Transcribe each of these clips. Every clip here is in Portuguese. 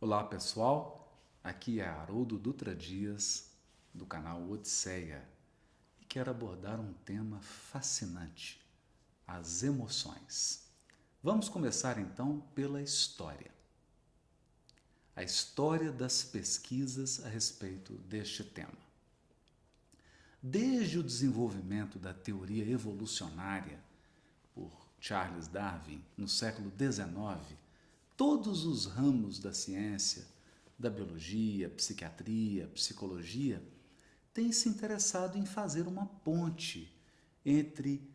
Olá pessoal, aqui é Haroldo Dutra Dias, do canal Odisseia, e quero abordar um tema fascinante, as emoções. Vamos começar então pela história. A história das pesquisas a respeito deste tema. Desde o desenvolvimento da teoria evolucionária por Charles Darwin no século XIX, todos os ramos da ciência, da biologia, psiquiatria, psicologia, têm se interessado em fazer uma ponte entre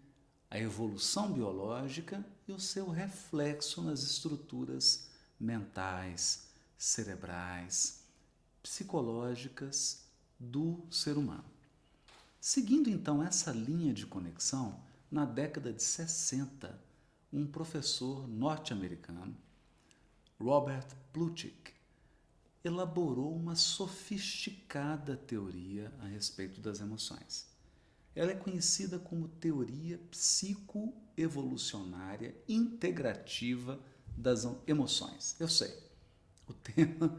a evolução biológica e o seu reflexo nas estruturas mentais, cerebrais, psicológicas do ser humano. Seguindo então essa linha de conexão, na década de 60, um professor norte-americano, Robert Plutchik, elaborou uma sofisticada teoria a respeito das emoções. Ela é conhecida como teoria psicoevolucionária integrativa das emoções. Eu sei, o tema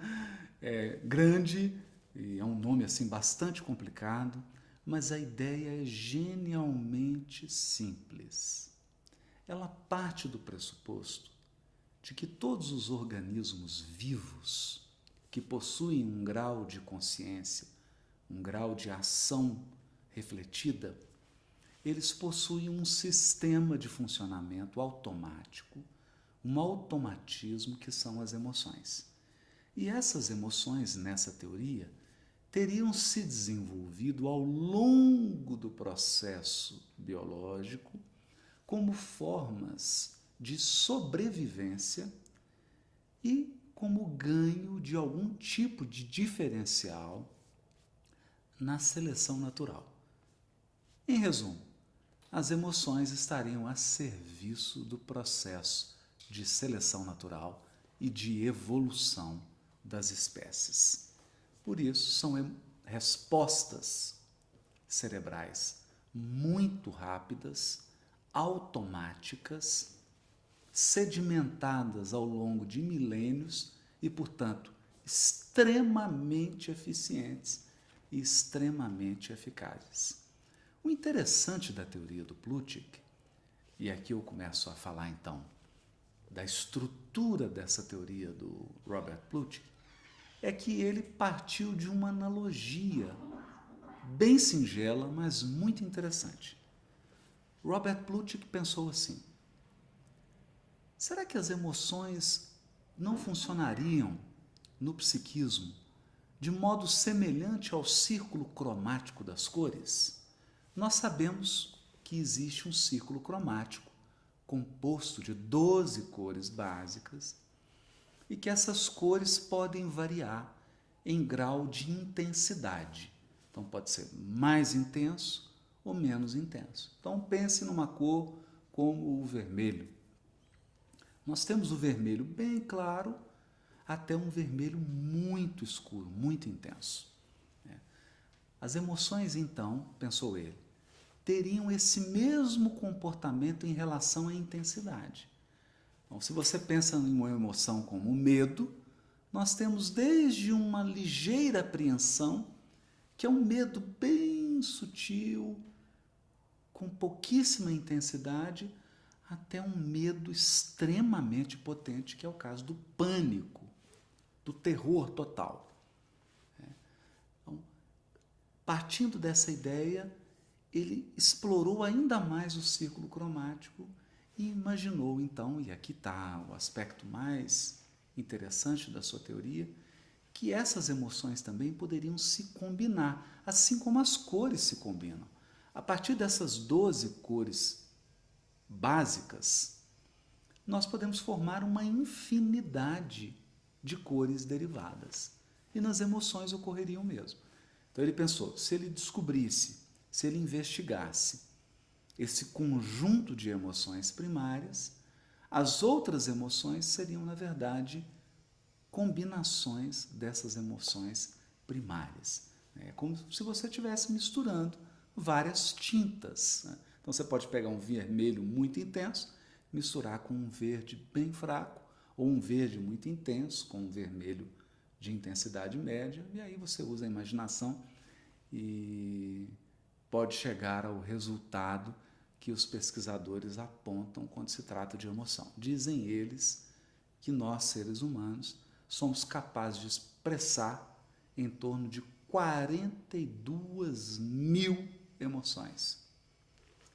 é grande e é um nome assim bastante complicado, mas a ideia é genialmente simples. Ela parte do pressuposto de que todos os organismos vivos que possuem um grau de consciência, um grau de ação refletida, eles possuem um sistema de funcionamento automático, um automatismo que são as emoções. E essas emoções, nessa teoria, teriam se desenvolvido ao longo do processo biológico como formas de sobrevivência e como ganho de algum tipo de diferencial na seleção natural. Em resumo, as emoções estariam a serviço do processo de seleção natural e de evolução das espécies. Por isso, são respostas cerebrais muito rápidas, automáticas, sedimentadas ao longo de milênios e, portanto, extremamente eficientes e extremamente eficazes. O interessante da teoria do Plutchik, e aqui eu começo a falar então da estrutura dessa teoria do Robert Plutchik, é que ele partiu de uma analogia bem singela, mas muito interessante. Robert Plutchik pensou assim: será que as emoções não funcionariam no psiquismo de modo semelhante ao círculo cromático das cores? Nós sabemos que existe um círculo cromático composto de 12 cores básicas e que essas cores podem variar em grau de intensidade. Então pode ser mais intenso ou menos intenso. Então pense numa cor como o vermelho. Nós temos o vermelho bem claro até um vermelho muito escuro, muito intenso. As emoções, então, pensou ele, teriam esse mesmo comportamento em relação à intensidade. Então, se você pensa em uma emoção como o medo, nós temos desde uma ligeira apreensão, que é um medo bem sutil, com pouquíssima intensidade, até um medo extremamente potente, que é o caso do pânico, do terror total. Então, partindo dessa ideia, ele explorou ainda mais o círculo cromático e imaginou então, e aqui está o aspecto mais interessante da sua teoria, que essas emoções também poderiam se combinar, assim como as cores se combinam. A partir dessas 12 cores básicas, nós podemos formar uma infinidade de cores derivadas. E nas emoções ocorreria o mesmo. Então ele pensou, se ele descobrisse, se ele investigasse esse conjunto de emoções primárias, as outras emoções seriam, na verdade, combinações dessas emoções primárias. É como se você estivesse misturando várias tintas. Então você pode pegar um vermelho muito intenso, misturar com um verde bem fraco, ou um verde muito intenso, com um vermelho de intensidade média, e aí você usa a imaginação e pode chegar ao resultado que os pesquisadores apontam quando se trata de emoção. Dizem eles que nós, seres humanos, somos capazes de expressar em torno de 42 mil emoções,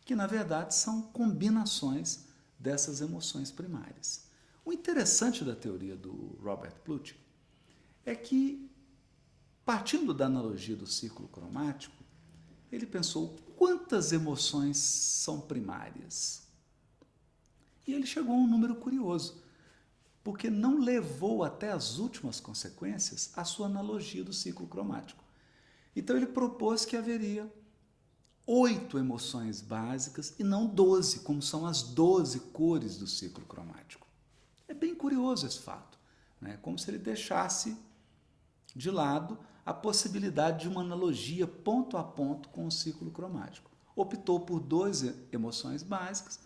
que na verdade são combinações dessas emoções primárias. O interessante da teoria do Robert Plutchik é que, partindo da analogia do círculo cromático, ele pensou quantas emoções são primárias. E ele chegou a um número curioso, porque não levou até as últimas consequências a sua analogia do ciclo cromático. Então ele propôs que haveria 8 emoções básicas e não 12, como são as 12 cores do ciclo cromático. É bem curioso esse fato, né? Como se ele deixasse de lado a possibilidade de uma analogia ponto a ponto com o ciclo cromático. Optou por 12 emoções básicas,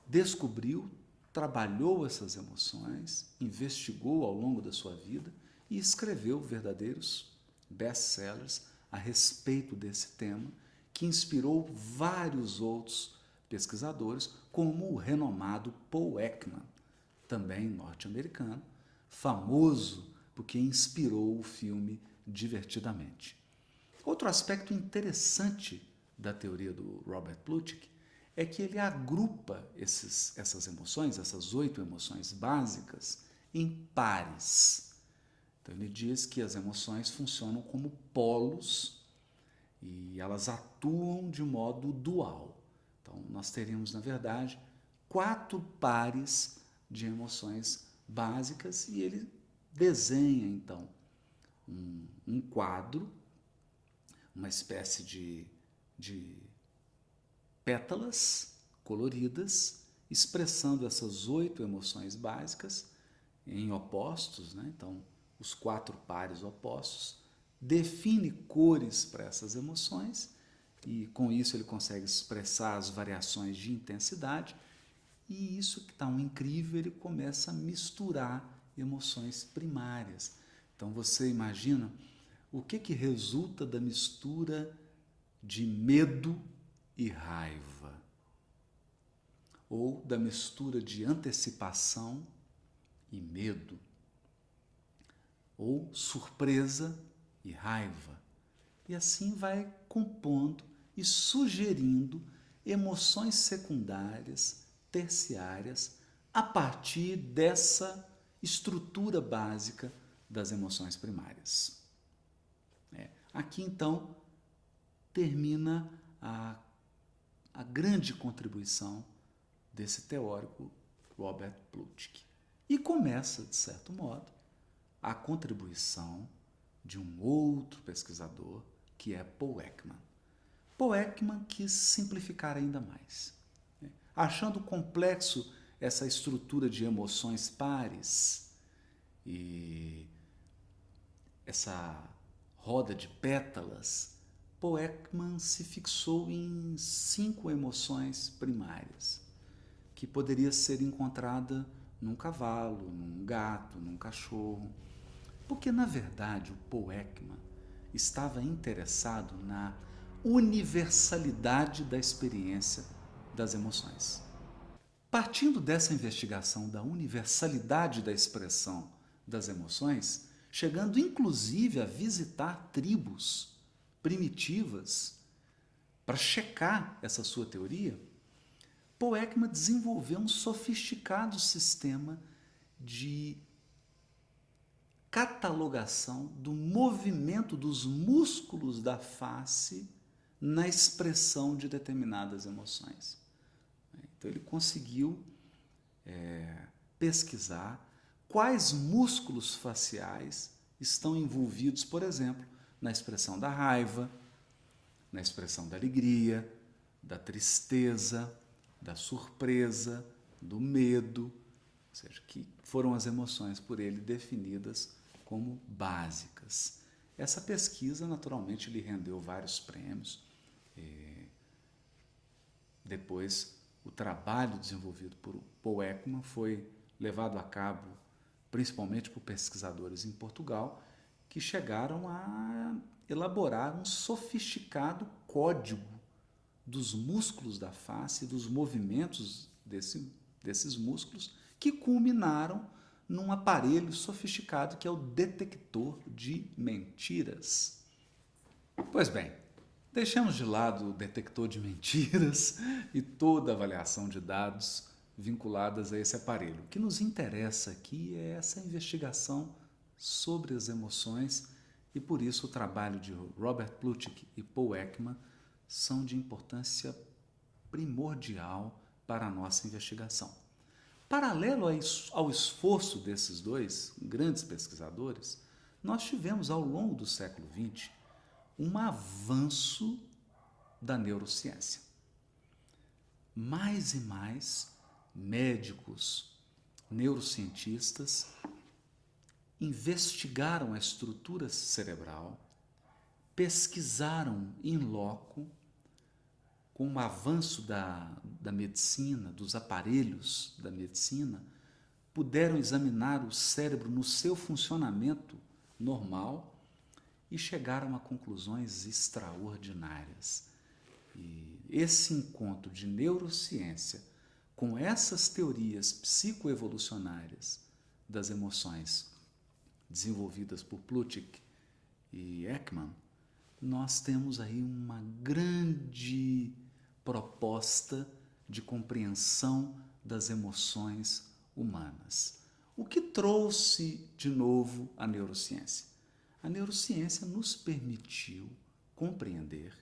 descobriu, trabalhou essas emoções, investigou ao longo da sua vida e escreveu verdadeiros best-sellers a respeito desse tema, que inspirou vários outros pesquisadores, como o renomado Paul Ekman, também norte-americano, famoso porque inspirou o filme Divertidamente. Outro aspecto interessante da teoria do Robert Plutchik é que ele agrupa essas emoções, essas 8 emoções básicas, em pares. Então ele diz que as emoções funcionam como polos e elas atuam de modo dual. Então nós teríamos, na verdade, 4 pares de emoções básicas e ele desenha, então, um quadro, uma espécie de pétalas coloridas, expressando essas 8 emoções básicas em opostos, né? Então, os 4 pares opostos, define cores para essas emoções e com isso ele consegue expressar as variações de intensidade e isso que está um incrível, ele começa a misturar emoções primárias. Então você imagina o que resulta da mistura de medo e raiva, ou da mistura de antecipação e medo, ou surpresa e raiva. E assim vai compondo e sugerindo emoções secundárias, terciárias, a partir dessa estrutura básica das emoções primárias. Aqui, então, termina a grande contribuição desse teórico Robert Plutchik. E começa, de certo modo, a contribuição de um outro pesquisador, que é Paul Ekman. Paul Ekman quis simplificar ainda mais, achando complexo essa estrutura de emoções pares e essa roda de pétalas. Paul Ekman se fixou em 5 emoções primárias, que poderia ser encontrada num cavalo, num gato, num cachorro, porque na verdade o Paul Ekman estava interessado na universalidade da experiência das emoções. Partindo dessa investigação da universalidade da expressão das emoções, chegando inclusive a visitar tribos primitivas para checar essa sua teoria, Paul Ekman desenvolveu um sofisticado sistema de catalogação do movimento dos músculos da face na expressão de determinadas emoções. Então ele conseguiu pesquisar quais músculos faciais estão envolvidos, por exemplo, na expressão da raiva, na expressão da alegria, da tristeza, da surpresa, do medo, ou seja, que foram as emoções por ele definidas como básicas. Essa pesquisa, naturalmente, lhe rendeu vários prêmios. Depois, o trabalho desenvolvido por Paul Ekman foi levado a cabo principalmente por pesquisadores em Portugal, que chegaram a elaborar um sofisticado código dos músculos da face, dos movimentos desses músculos, que culminaram num aparelho sofisticado que é o detector de mentiras. Pois bem, deixemos de lado o detector de mentiras e toda a avaliação de dados vinculadas a esse aparelho. O que nos interessa aqui é essa investigação sobre as emoções e por isso o trabalho de Robert Plutchik e Paul Ekman são de importância primordial para a nossa investigação. Paralelo ao esforço desses dois grandes pesquisadores, nós tivemos ao longo do século XX um avanço da neurociência. Mais e mais médicos, neurocientistas investigaram a estrutura cerebral, pesquisaram in loco, com o avanço da medicina, dos aparelhos da medicina, puderam examinar o cérebro no seu funcionamento normal e chegaram a conclusões extraordinárias. E esse encontro de neurociência com essas teorias psicoevolucionárias das emoções desenvolvidas por Plutchik e Ekman, nós temos aí uma grande proposta de compreensão das emoções humanas. O que trouxe de novo a neurociência? A neurociência nos permitiu compreender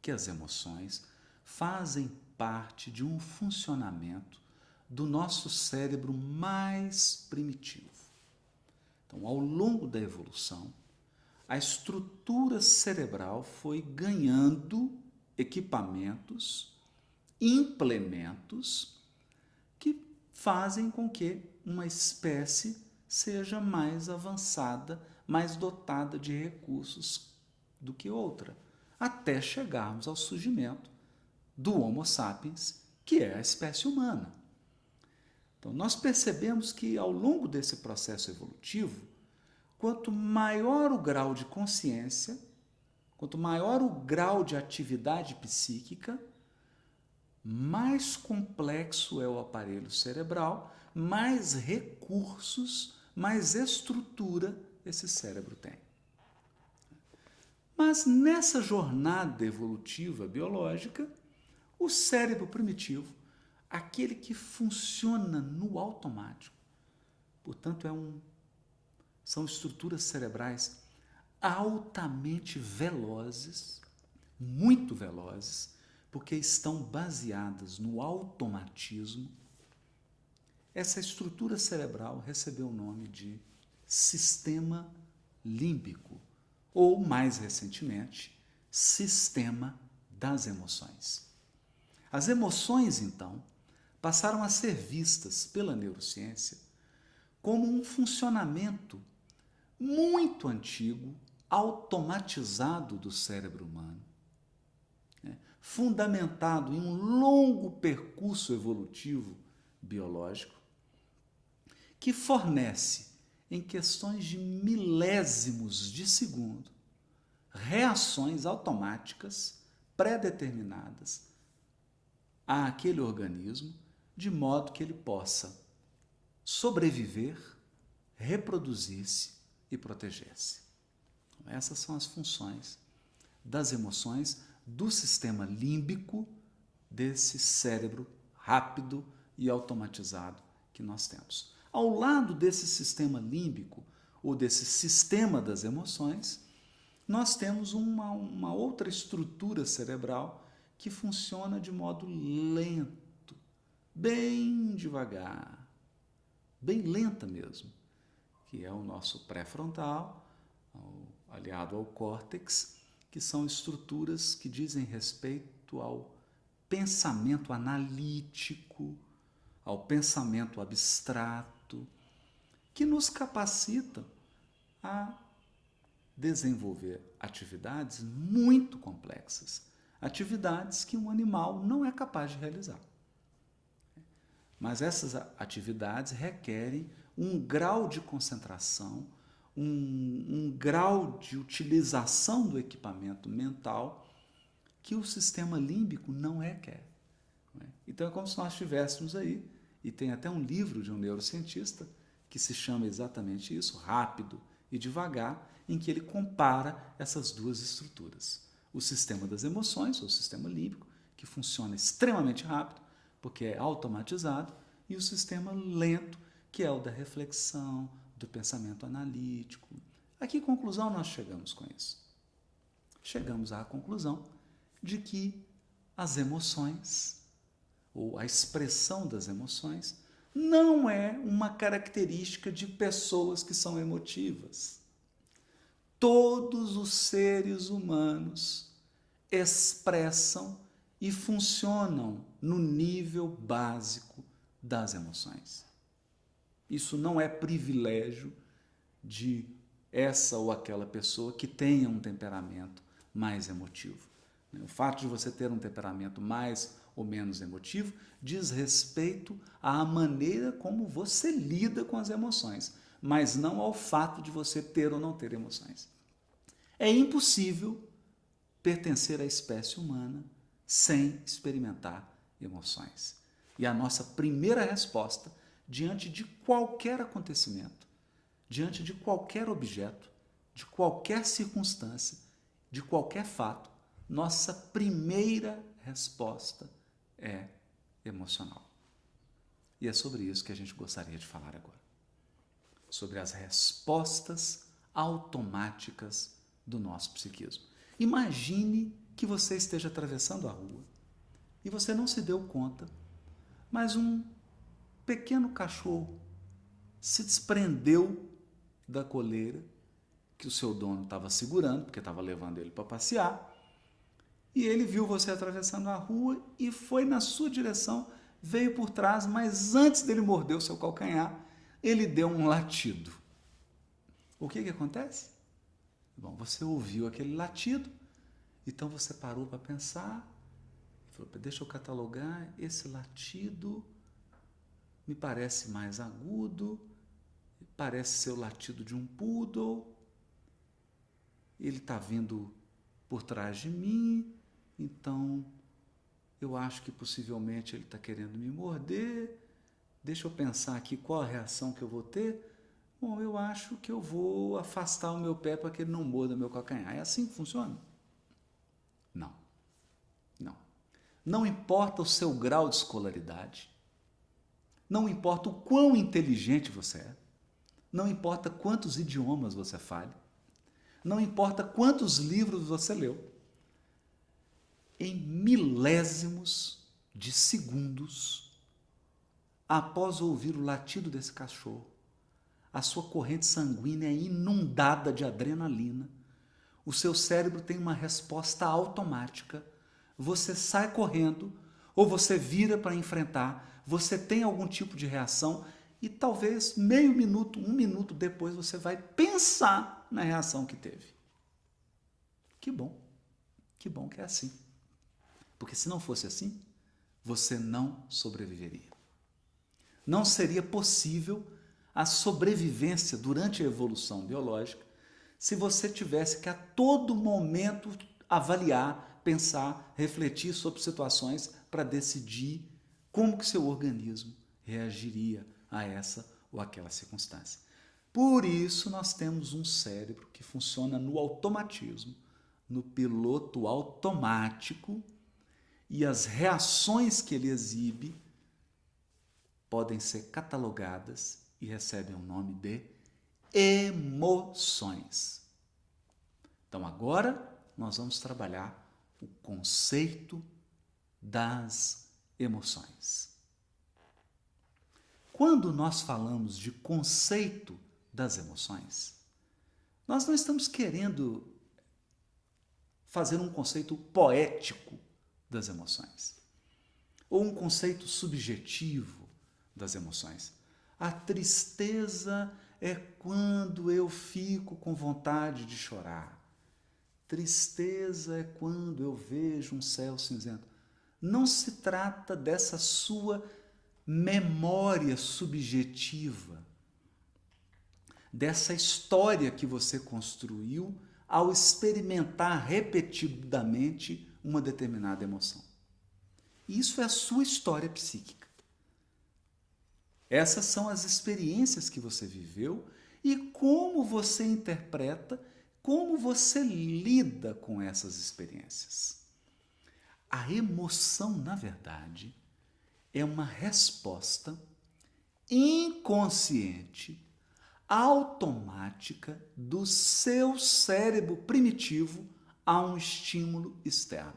que as emoções fazem parte de um funcionamento do nosso cérebro mais primitivo. Então, ao longo da evolução, a estrutura cerebral foi ganhando equipamentos, implementos que fazem com que uma espécie seja mais avançada, mais dotada de recursos do que outra, até chegarmos ao surgimento do Homo sapiens, que é a espécie humana. Então, nós percebemos que ao longo desse processo evolutivo, quanto maior o grau de consciência, quanto maior o grau de atividade psíquica, mais complexo é o aparelho cerebral, mais recursos, mais estrutura esse cérebro tem. Mas nessa jornada evolutiva biológica, o cérebro primitivo, aquele que funciona no automático, portanto, são estruturas cerebrais altamente velozes, muito velozes, porque estão baseadas no automatismo. Essa estrutura cerebral recebeu o nome de sistema límbico, ou, mais recentemente, sistema das emoções. As emoções, então, passaram a ser vistas pela neurociência como um funcionamento muito antigo, automatizado do cérebro humano, fundamentado em um longo percurso evolutivo biológico, que fornece, em questões de milésimos de segundo, reações automáticas pré-determinadas àquele organismo, de modo que ele possa sobreviver, reproduzir-se e proteger-se. Então, essas são as funções das emoções do sistema límbico desse cérebro rápido e automatizado que nós temos. Ao lado desse sistema límbico, ou desse sistema das emoções, nós temos uma outra estrutura cerebral que funciona de modo lento, bem devagar, bem lenta mesmo, que é o nosso pré-frontal, aliado ao córtex, que são estruturas que dizem respeito ao pensamento analítico, ao pensamento abstrato, que nos capacitam a desenvolver atividades muito complexas, atividades que um animal não é capaz de realizar. Mas essas atividades requerem um grau de concentração, um grau de utilização do equipamento mental que o sistema límbico não requer. Então é como se nós estivéssemos aí, e tem até um livro de um neurocientista que se chama exatamente isso, Rápido e Devagar, em que ele compara essas duas estruturas. O sistema das emoções, ou o sistema límbico, que funciona extremamente rápido, porque é automatizado, e o sistema lento, que é o da reflexão, do pensamento analítico. A que conclusão nós chegamos com isso? Chegamos à conclusão de que as emoções, ou a expressão das emoções, não é uma característica de pessoas que são emotivas. Todos os seres humanos expressam e funcionam no nível básico das emoções. Isso não é privilégio de essa ou aquela pessoa que tenha um temperamento mais emotivo. O fato de você ter um temperamento mais ou menos emotivo diz respeito à maneira como você lida com as emoções, mas não ao fato de você ter ou não ter emoções. É impossível pertencer à espécie humana sem experimentar emoções. E a nossa primeira resposta diante de qualquer acontecimento, diante de qualquer objeto, de qualquer circunstância, de qualquer fato, nossa primeira resposta é emocional. E é sobre isso que a gente gostaria de falar agora. Sobre as respostas automáticas do nosso psiquismo. Imagine que você esteja atravessando a rua e você não se deu conta, mas um pequeno cachorro se desprendeu da coleira que o seu dono estava segurando, porque estava levando ele para passear, e ele viu você atravessando a rua e foi na sua direção, veio por trás, mas antes dele morder o seu calcanhar, ele deu um latido. O que acontece? Bom, você ouviu aquele latido, então você parou para pensar, falou, deixa eu catalogar, esse latido me parece mais agudo, parece ser o latido de um poodle, ele está vindo por trás de mim, então eu acho que possivelmente ele está querendo me morder, deixa eu pensar aqui qual a reação que eu vou ter. Bom, eu acho que eu vou afastar o meu pé para que ele não morda meu calcanhar. É assim que funciona? Não. Não. Não importa o seu grau de escolaridade, não importa o quão inteligente você é, não importa quantos idiomas você fale, não importa quantos livros você leu, em milésimos de segundos, após ouvir o latido desse cachorro, a sua corrente sanguínea é inundada de adrenalina, o seu cérebro tem uma resposta automática, você sai correndo ou você vira para enfrentar, você tem algum tipo de reação e talvez meio minuto, 1 minuto depois você vai pensar na reação que teve. Que bom que é assim. Porque se não fosse assim, você não sobreviveria. Não seria possível a sobrevivência durante a evolução biológica se você tivesse que a todo momento avaliar, pensar, refletir sobre situações para decidir como que seu organismo reagiria a essa ou aquela circunstância. Por isso nós temos um cérebro que funciona no automatismo, no piloto automático, e as reações que ele exibe podem ser catalogadas e recebem o nome de emoções. Então agora nós vamos trabalhar o conceito das emoções. Quando nós falamos de conceito das emoções, nós não estamos querendo fazer um conceito poético das emoções, ou um conceito subjetivo das emoções. A tristeza é quando eu fico com vontade de chorar. Tristeza é quando eu vejo um céu cinzento. Não se trata dessa sua memória subjetiva dessa história que você construiu ao experimentar repetidamente uma determinada emoção. Isso é a sua história psíquica. Essas são as experiências que você viveu e como você interpreta, como você lida com essas experiências. A emoção, na verdade, é uma resposta inconsciente, automática do seu cérebro primitivo a um estímulo externo.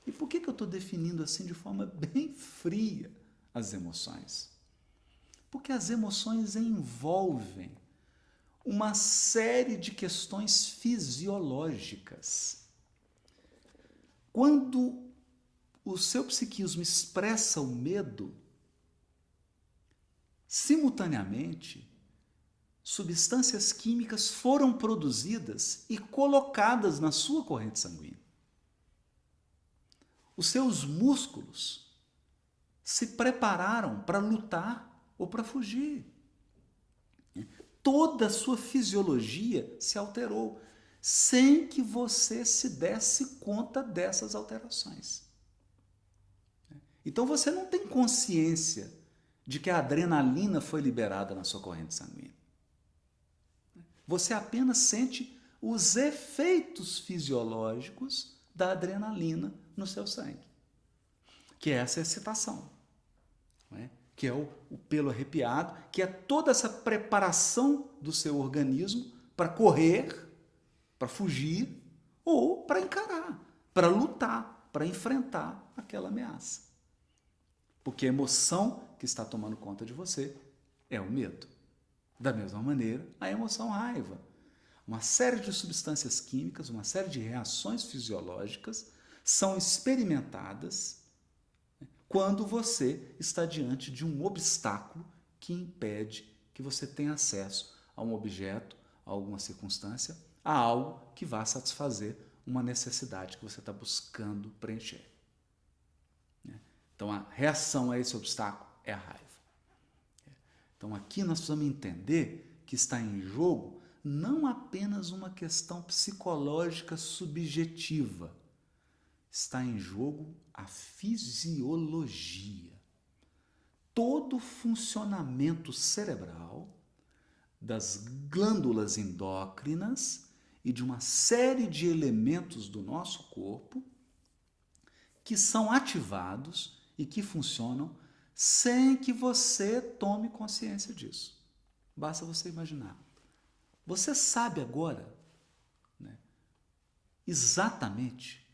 E por que eu estou definindo assim de forma bem fria as emoções? Porque as emoções envolvem uma série de questões fisiológicas. Quando o seu psiquismo expressa o medo, simultaneamente, substâncias químicas foram produzidas e colocadas na sua corrente sanguínea. Os seus músculos se prepararam para lutar ou para fugir. Toda a sua fisiologia se alterou, sem que você se desse conta dessas alterações. Então você não tem consciência de que a adrenalina foi liberada na sua corrente sanguínea. Você apenas sente os efeitos fisiológicos da adrenalina no seu sangue, que é essa excitação, não é? Que é o pelo arrepiado, que é toda essa preparação do seu organismo para correr, para fugir ou para encarar, para lutar, para enfrentar aquela ameaça. Porque a emoção que está tomando conta de você é o medo. Da mesma maneira, a emoção raiva. Uma série de substâncias químicas, uma série de reações fisiológicas são experimentadas quando você está diante de um obstáculo que impede que você tenha acesso a um objeto, a alguma circunstância, a algo que vá satisfazer uma necessidade que você está buscando preencher. Então, a reação a esse obstáculo é a raiva. Então, aqui nós precisamos entender que está em jogo não apenas uma questão psicológica subjetiva, está em jogo a fisiologia. Todo o funcionamento cerebral das glândulas endócrinas e de uma série de elementos do nosso corpo que são ativados e que funcionam sem que você tome consciência disso. Basta você imaginar. Você sabe agora, né, exatamente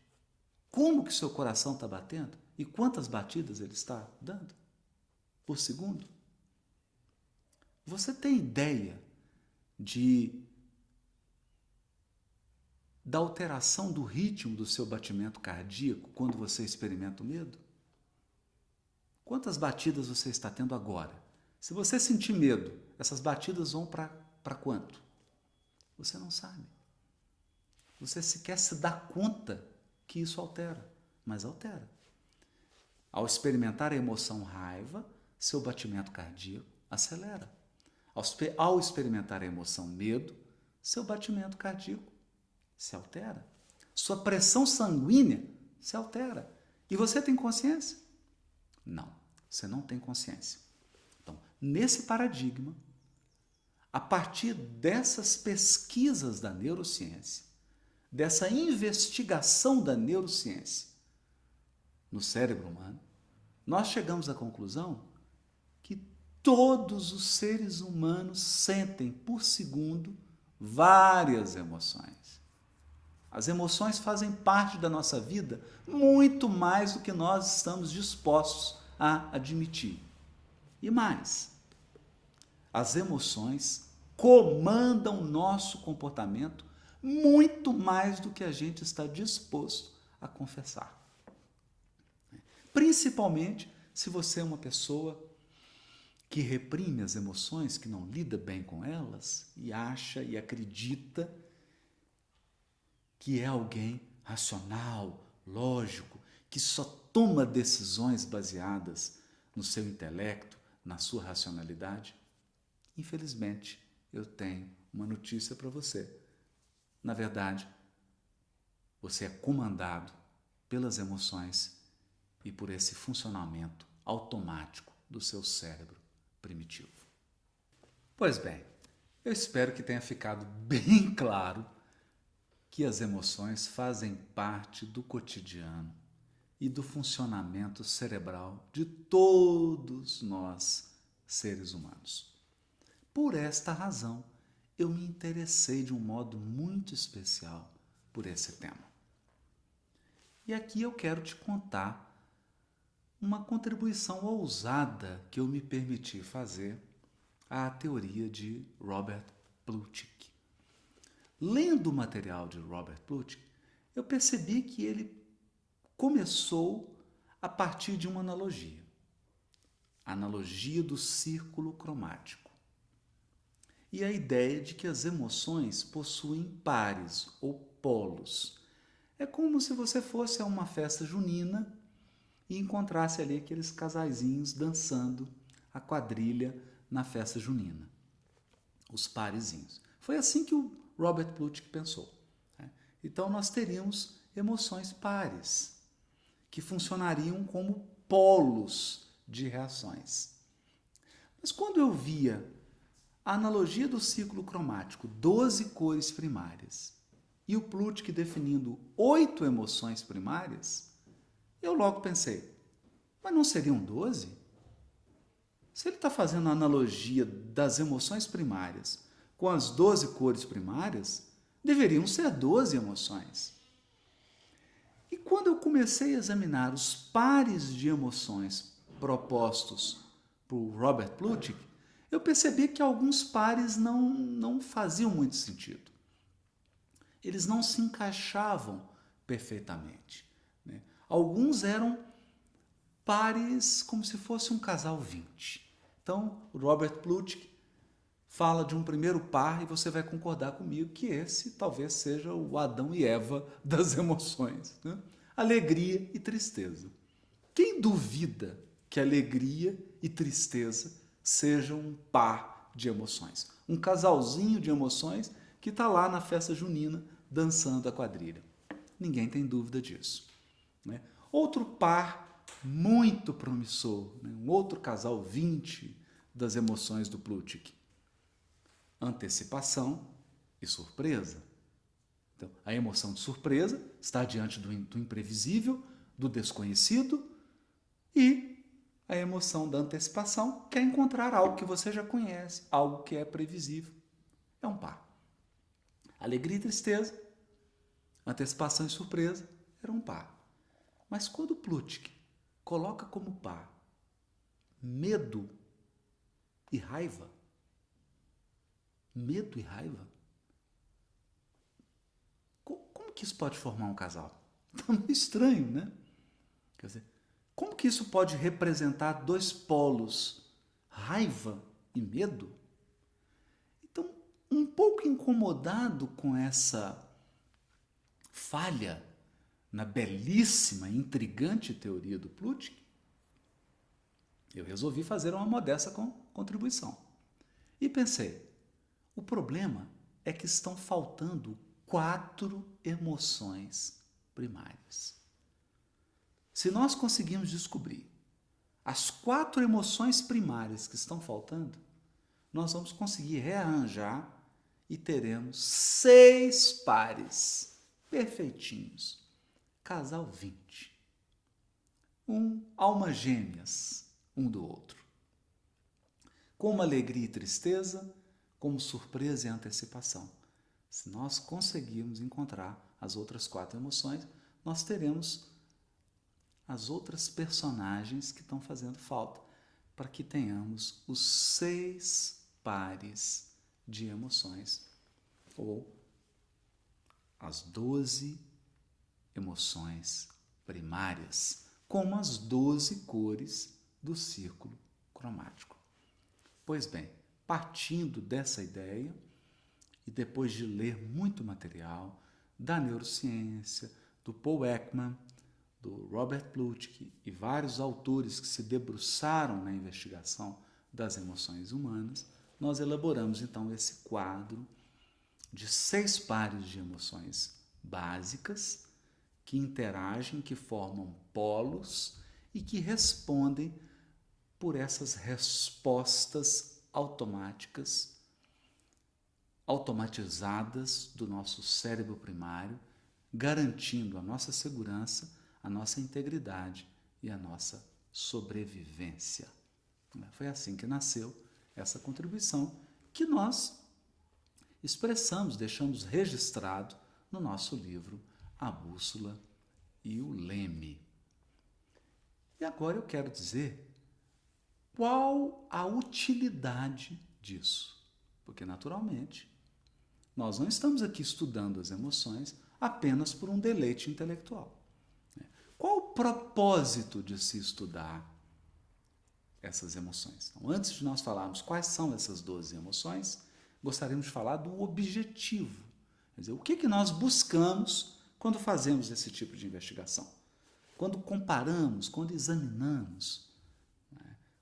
como que seu coração está batendo e quantas batidas ele está dando por segundo? Você tem ideia da alteração do ritmo do seu batimento cardíaco quando você experimenta o medo? Quantas batidas você está tendo agora? Se você sentir medo, essas batidas vão para quanto? Você não sabe. Você sequer se dá conta que isso altera, mas altera. Ao experimentar a emoção raiva, seu batimento cardíaco acelera. Ao experimentar a emoção medo, seu batimento cardíaco se altera. Sua pressão sanguínea se altera. E você tem consciência? Não, você não tem consciência. Então, nesse paradigma, a partir dessas pesquisas da neurociência, dessa investigação da neurociência no cérebro humano, nós chegamos à conclusão que todos os seres humanos sentem por segundo várias emoções. As emoções fazem parte da nossa vida muito mais do que nós estamos dispostos a admitir. E mais, as emoções comandam nosso comportamento muito mais do que a gente está disposto a confessar. Principalmente se você é uma pessoa que reprime as emoções, que não lida bem com elas e acha e acredita que é alguém racional, lógico, que só toma decisões baseadas no seu intelecto, na sua racionalidade? Infelizmente, eu tenho uma notícia para você. Na verdade, você é comandado pelas emoções e por esse funcionamento automático do seu cérebro primitivo. Pois bem, eu espero que tenha ficado bem claro que as emoções fazem parte do cotidiano e do funcionamento cerebral de todos nós, seres humanos. Por esta razão, eu me interessei de um modo muito especial por esse tema. E aqui eu quero te contar uma contribuição ousada que eu me permiti fazer à teoria de Robert Plutchik. Lendo o material de Robert Plutchik, eu percebi que ele começou a partir de uma analogia. A analogia do círculo cromático. E a ideia de que as emoções possuem pares ou polos. É como se você fosse a uma festa junina e encontrasse ali aqueles casaizinhos dançando a quadrilha na festa junina. Os parezinhos. Foi assim que o Robert Plutchik pensou. Então nós teríamos emoções pares, que funcionariam como polos de reações. Mas quando eu via a analogia do ciclo cromático, 12 cores primárias, e o Plutchik definindo 8 emoções primárias, eu logo pensei, mas não seriam 12? Se ele está fazendo a analogia das emoções primárias com as 12 cores primárias, deveriam ser 12 emoções. E quando eu comecei a examinar os pares de emoções propostos por Robert Plutchik, eu percebi que alguns pares não faziam muito sentido. Eles não se encaixavam perfeitamente. Né? Alguns eram pares como se fosse um casal 20. Então, o Robert Plutchik fala de um primeiro par e você vai concordar comigo que esse talvez seja o Adão e Eva das emoções. Né? Alegria e tristeza. Quem duvida que alegria e tristeza sejam um par de emoções? Um casalzinho de emoções que está lá na festa junina dançando a quadrilha. Ninguém tem dúvida disso. Né? Outro par muito promissor, né? Um outro casal 20 das emoções do Plutchik. Antecipação e surpresa. Então, a emoção de surpresa está diante do imprevisível, do desconhecido, e a emoção da antecipação quer encontrar algo que você já conhece, algo que é previsível. É um par. Alegria e tristeza, antecipação e surpresa, era um par. Mas quando Plutchik coloca como par medo e raiva, como que isso pode formar um casal? Tá meio estranho, né? Quer dizer, como que isso pode representar dois polos, raiva e medo? Então, um pouco incomodado com essa falha na belíssima e intrigante teoria do Plutchik, eu resolvi fazer uma modesta contribuição. E pensei, o problema é que estão faltando 4 emoções primárias. Se nós conseguirmos descobrir as 4 emoções primárias que estão faltando, nós vamos conseguir rearranjar e teremos 6 pares perfeitinhos. Casal 20. Almas gêmeas, um do outro. Como alegria e tristeza, como surpresa e antecipação. Se nós conseguirmos encontrar as outras 4 emoções, nós teremos as outras personagens que estão fazendo falta para que tenhamos os 6 pares de emoções ou as 12 emoções primárias, como as 12 cores do círculo cromático. Pois bem, partindo dessa ideia, e depois de ler muito material da neurociência, do Paul Ekman, do Robert Plutchik e vários autores que se debruçaram na investigação das emoções humanas, nós elaboramos então esse quadro de 6 pares de emoções básicas que interagem, que formam polos e que respondem por essas respostas automatizadas do nosso cérebro primário, garantindo a nossa segurança, a nossa integridade e a nossa sobrevivência. Foi assim que nasceu essa contribuição que nós expressamos, deixamos registrado no nosso livro A Bússola e o Leme. E agora eu quero dizer qual a utilidade disso, porque naturalmente nós não estamos aqui estudando as emoções apenas por um deleite intelectual. Qual o propósito de se estudar essas emoções? Então, antes de nós falarmos quais são essas 12 emoções, gostaríamos de falar do objetivo. Quer dizer, o que nós buscamos quando fazemos esse tipo de investigação? Quando comparamos, quando examinamos,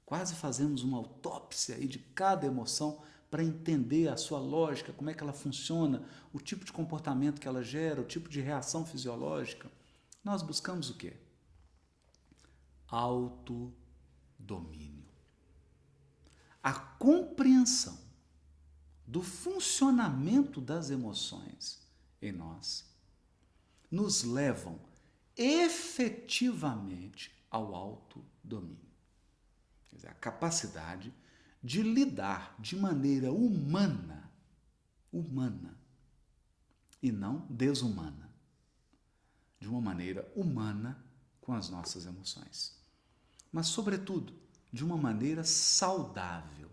quase fazemos uma autópsia aí de cada emoção para entender a sua lógica, como é que ela funciona, o tipo de comportamento que ela gera, o tipo de reação fisiológica. Nós buscamos o quê? Autodomínio. A compreensão do funcionamento das emoções em nós nos levam efetivamente ao autodomínio. Quer dizer, a capacidade de lidar de maneira humana e não desumana, de uma maneira humana com as nossas emoções, mas, sobretudo, de uma maneira saudável,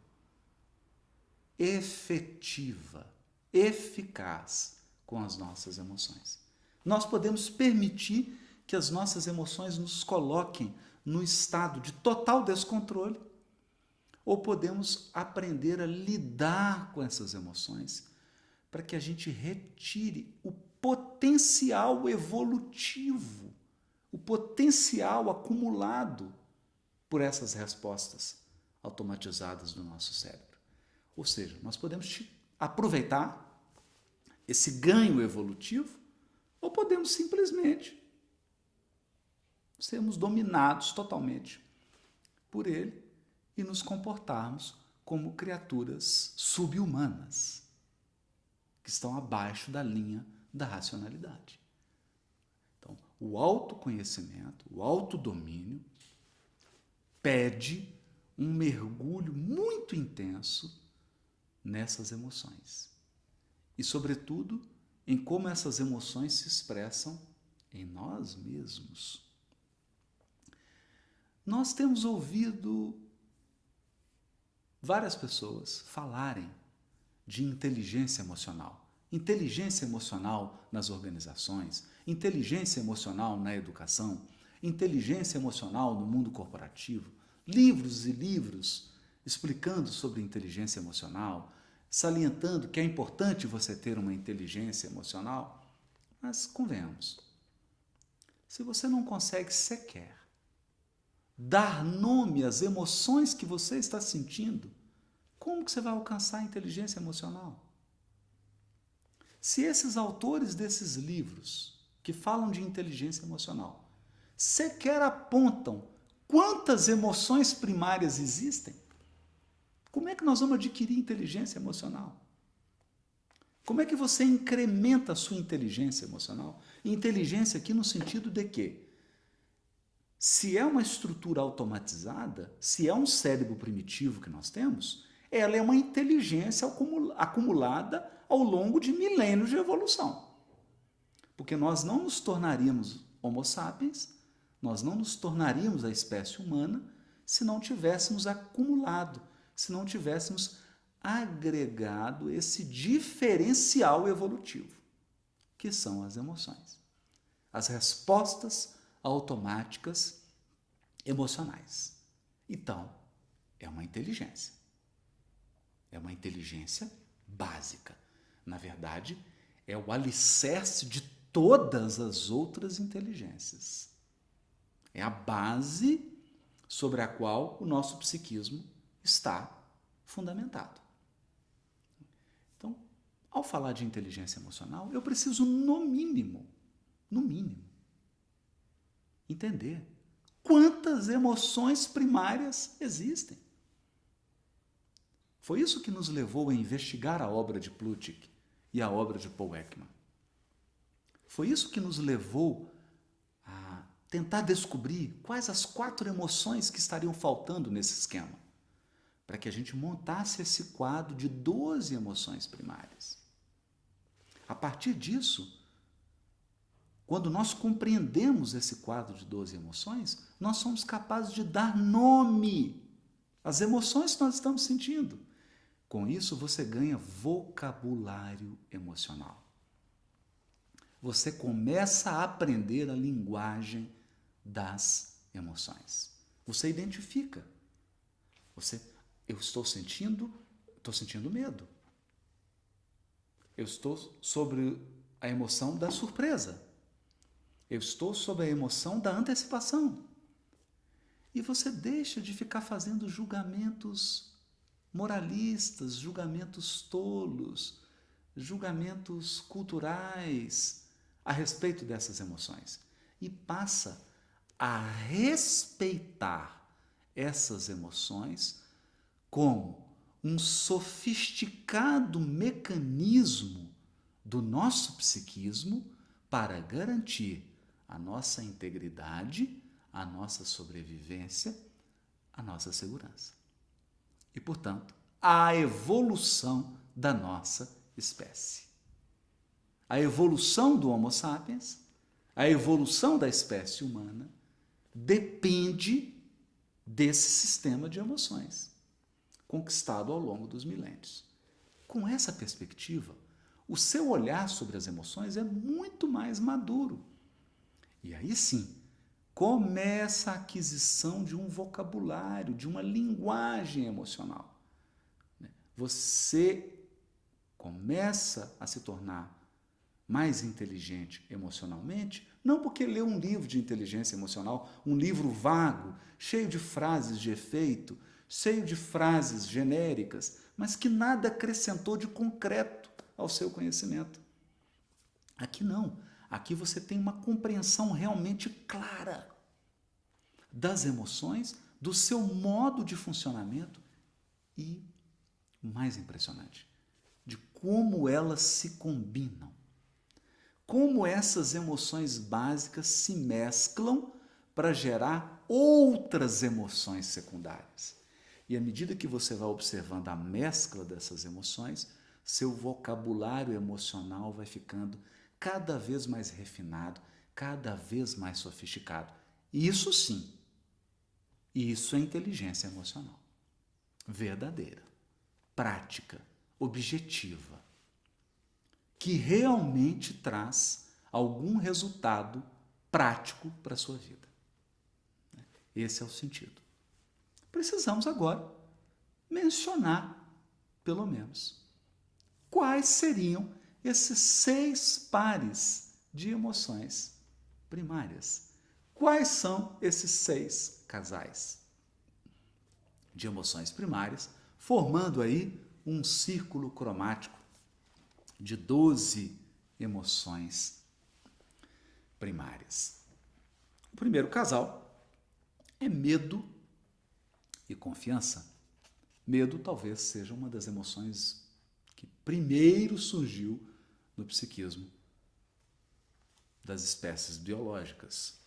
efetiva, eficaz com as nossas emoções. Nós podemos permitir que as nossas emoções nos coloquem no estado de total descontrole, ou podemos aprender a lidar com essas emoções para que a gente retire o potencial evolutivo, o potencial acumulado por essas respostas automatizadas do nosso cérebro. Ou seja, nós podemos aproveitar esse ganho evolutivo ou podemos simplesmente sermos dominados totalmente por ele e nos comportarmos como criaturas subhumanas, que estão abaixo da linha da racionalidade. Então, o autoconhecimento, o autodomínio, pede um mergulho muito intenso nessas emoções. E, sobretudo, em como essas emoções se expressam em nós mesmos. Nós temos ouvido várias pessoas falarem de inteligência emocional. Inteligência emocional nas organizações, inteligência emocional na educação, inteligência emocional no mundo corporativo, livros e livros explicando sobre inteligência emocional, salientando que é importante você ter uma inteligência emocional. Mas convenhamos, se você não consegue sequer dar nome às emoções que você está sentindo, como que você vai alcançar a inteligência emocional? Se esses autores desses livros que falam de inteligência emocional sequer apontam quantas emoções primárias existem, como é que nós vamos adquirir inteligência emocional? Como é que você incrementa a sua inteligência emocional? Inteligência aqui no sentido de que, se é uma estrutura automatizada, se é um cérebro primitivo que nós temos, ela é uma inteligência acumulada ao longo de milênios de evolução. Porque nós não nos tornaríamos Homo sapiens, nós não nos tornaríamos a espécie humana se não tivéssemos acumulado, se não tivéssemos agregado esse diferencial evolutivo, que são as emoções. As respostas automáticas emocionais. Então, é uma inteligência. É uma inteligência básica. Na verdade, é o alicerce de todas as outras inteligências. É a base sobre a qual o nosso psiquismo está fundamentado. Então, ao falar de inteligência emocional, eu preciso, no mínimo, entender quantas emoções primárias existem. Foi isso que nos levou a investigar a obra de Plutchik e a obra de Paul Ekman. Foi isso que nos levou a tentar descobrir quais as 4 emoções que estariam faltando nesse esquema, para que a gente montasse esse quadro de 12 emoções primárias. A partir disso, quando nós compreendemos esse quadro de 12 emoções, nós somos capazes de dar nome às emoções que nós estamos sentindo. Com isso, você ganha vocabulário emocional. Você começa a aprender a linguagem das emoções. Você identifica. Eu estou sentindo medo. Eu estou sobre a emoção da surpresa. Eu estou sob a emoção da antecipação. E você deixa de ficar fazendo julgamentos moralistas, julgamentos tolos, julgamentos culturais a respeito dessas emoções. E passa a respeitar essas emoções como um sofisticado mecanismo do nosso psiquismo para garantir a nossa integridade, a nossa sobrevivência, a nossa segurança. E, portanto, a evolução da nossa espécie. A evolução do Homo sapiens, a evolução da espécie humana, depende desse sistema de emoções, conquistado ao longo dos milênios. Com essa perspectiva, o seu olhar sobre as emoções é muito mais maduro. E aí sim, começa a aquisição de um vocabulário, de uma linguagem emocional. Você começa a se tornar mais inteligente emocionalmente, não porque leu um livro de inteligência emocional, um livro vago, cheio de frases de efeito, cheio de frases genéricas, mas que nada acrescentou de concreto ao seu conhecimento. Aqui não. Aqui você tem uma compreensão realmente clara das emoções, do seu modo de funcionamento e, mais impressionante, de como elas se combinam. Como essas emoções básicas se mesclam para gerar outras emoções secundárias. E à medida que você vai observando a mescla dessas emoções, seu vocabulário emocional vai ficando cada vez mais refinado, cada vez mais sofisticado. Isso sim, isso é inteligência emocional. Verdadeira, prática, objetiva, que realmente traz algum resultado prático para a sua vida. Esse é o sentido. Precisamos agora mencionar, pelo menos, quais seriam esses 6 pares de emoções primárias. Quais são esses 6 casais de emoções primárias, formando aí um círculo cromático de 12 emoções primárias. O primeiro casal é medo e confiança. Medo talvez seja uma das emoções que primeiro surgiu no psiquismo das espécies biológicas.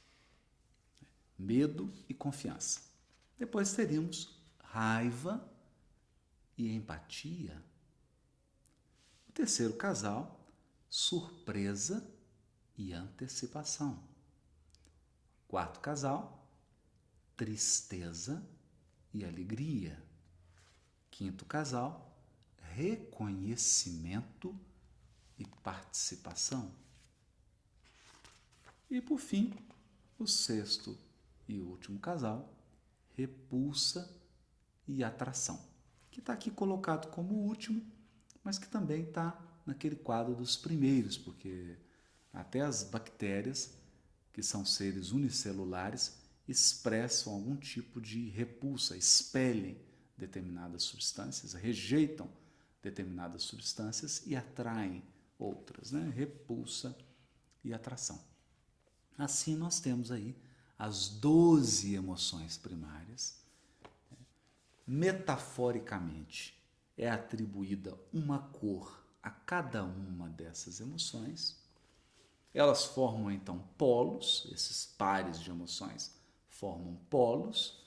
Medo e confiança. Depois teríamos raiva e empatia. O terceiro casal, surpresa e antecipação. Quarto casal, tristeza e alegria. Quinto casal, reconhecimento e participação. E, por fim, o sexto e último casal, repulsa e atração, que está aqui colocado como último, mas que também está naquele quadro dos primeiros, porque até as bactérias, que são seres unicelulares, expressam algum tipo de repulsa, expelem determinadas substâncias, rejeitam determinadas substâncias e atraem outras, né? Repulsa e atração. Assim nós temos aí as 12 emoções primárias. Metaforicamente, é atribuída uma cor a cada uma dessas emoções. Elas formam então polos, esses pares de emoções formam polos,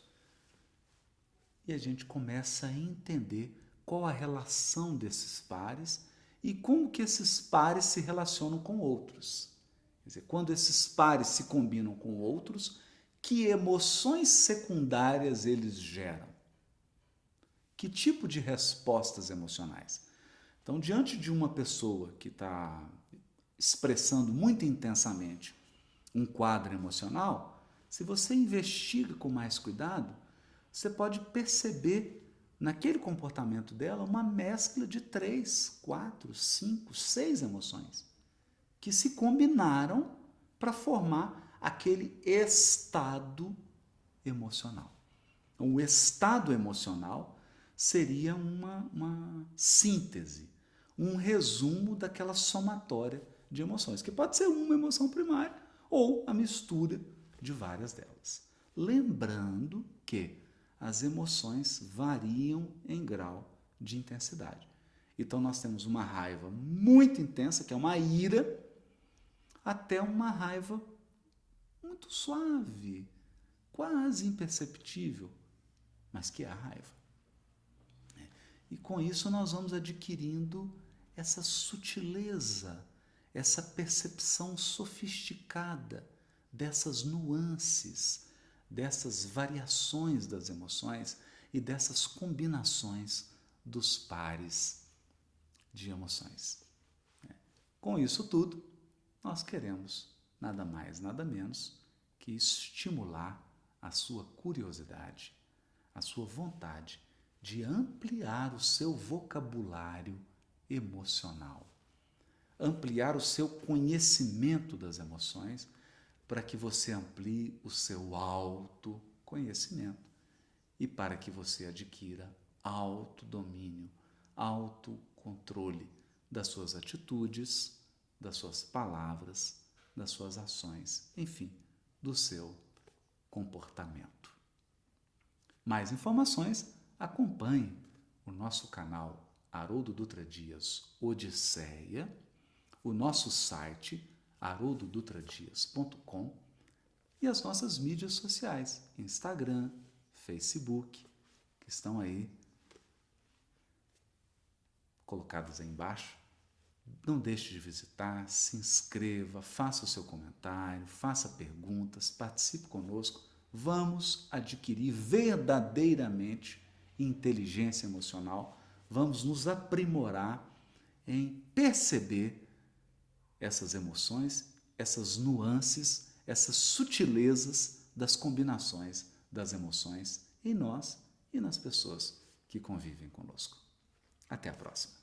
e a gente começa a entender qual a relação desses pares e como que esses pares se relacionam com outros. Quer dizer, quando esses pares se combinam com outros, que emoções secundárias eles geram? Que tipo de respostas emocionais? Então, diante de uma pessoa que está expressando muito intensamente um quadro emocional, se você investiga com mais cuidado, você pode perceber naquele comportamento dela uma mescla de 3, 4, 5, 6 emoções que se combinaram para formar aquele estado emocional. Então, o estado emocional seria uma síntese, um resumo daquela somatória de emoções, que pode ser uma emoção primária ou a mistura de várias delas. Lembrando que as emoções variam em grau de intensidade. Então nós temos uma raiva muito intensa, que é uma ira, até uma raiva muito suave, quase imperceptível, mas que é a raiva. E com isso nós vamos adquirindo essa sutileza, essa percepção sofisticada dessas nuances, dessas variações das emoções e dessas combinações dos pares de emoções. Com isso tudo, nós queremos nada mais, nada menos que estimular a sua curiosidade, a sua vontade de ampliar o seu vocabulário emocional, ampliar o seu conhecimento das emoções, para que você amplie o seu autoconhecimento e para que você adquira autodomínio, autocontrole das suas atitudes, das suas palavras, das suas ações, enfim, do seu comportamento. Mais informações, acompanhe o nosso canal Haroldo Dutra Dias Odisseia, o nosso site haroldodutradias.com e as nossas mídias sociais, Instagram, Facebook, que estão aí colocadas aí embaixo. Não deixe de visitar, se inscreva, faça o seu comentário, faça perguntas, participe conosco. Vamos adquirir verdadeiramente inteligência emocional, vamos nos aprimorar em perceber essas emoções, essas nuances, essas sutilezas das combinações das emoções em nós e nas pessoas que convivem conosco. Até a próxima.